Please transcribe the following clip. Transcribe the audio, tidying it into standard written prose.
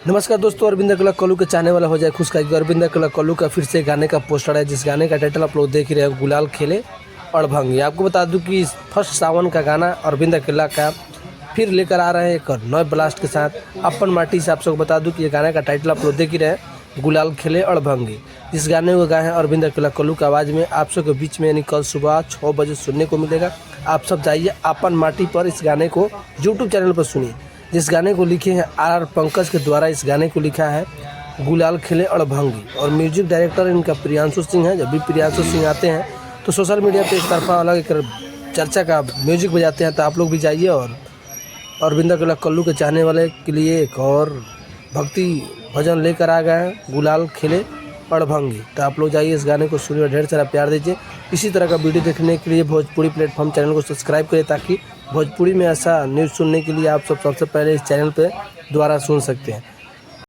नमस्कार दोस्तों, अरविंद अकेला कल्लू के चाहने वाला हो जाए खुश का। अरविंद अकेला कल्लू का फिर से गाने का पोस्टर है, जिस गाने का टाइटल आप लोग देख ही रहे हो, गुलाल खेले अड़भंगी। आपको बता दूं कि फर्स्ट सावन का गाना अरविंद अकेला का फिर लेकर आ रहे हैं एक नए ब्लास्ट के साथ। अपन माटी से आप सबको बता दूं कि ये गाने का टाइटल आप लोग देख ही रहे हैं, गुलाल खेले अड़भंगी। इस गाने को गाए हैं अरविंद अकेला कल्लू की आवाज़ में, आप सबके बीच में यानी कल सुबह 6 बजे सुनने को मिलेगा। आप सब जाइए अपन माटी पर, इस गाने को यूट्यूब चैनल पर सुनिए। जिस गाने को लिखे हैं आर पंकज के द्वारा इस गाने को लिखा है गुलाल खेले अड़भंगी, और म्यूजिक डायरेक्टर इनका प्रियांशु सिंह है। जब भी प्रियांशु सिंह आते हैं तो सोशल मीडिया पे एक तरफा अलग एक चर्चा का म्यूजिक बजाते हैं। तो आप लोग भी जाइए और अरविंद अकेला कल्लू के चाहने वाले के लिए एक और भक्ति भजन लेकर आ गए हैं, गुलाल खेले अड़भंगी। तो आप लोग जाइए, इस गाने को सुनिए और ढेर सारा प्यार दीजिए। इसी तरह का वीडियो देखने के लिए भोजपुरी प्लेटफॉर्म चैनल को सब्सक्राइब करें, ताकि भोजपुरी में ऐसा न्यूज़ सुनने के लिए आप सबसे पहले इस चैनल पर दोबारा सुन सकते हैं।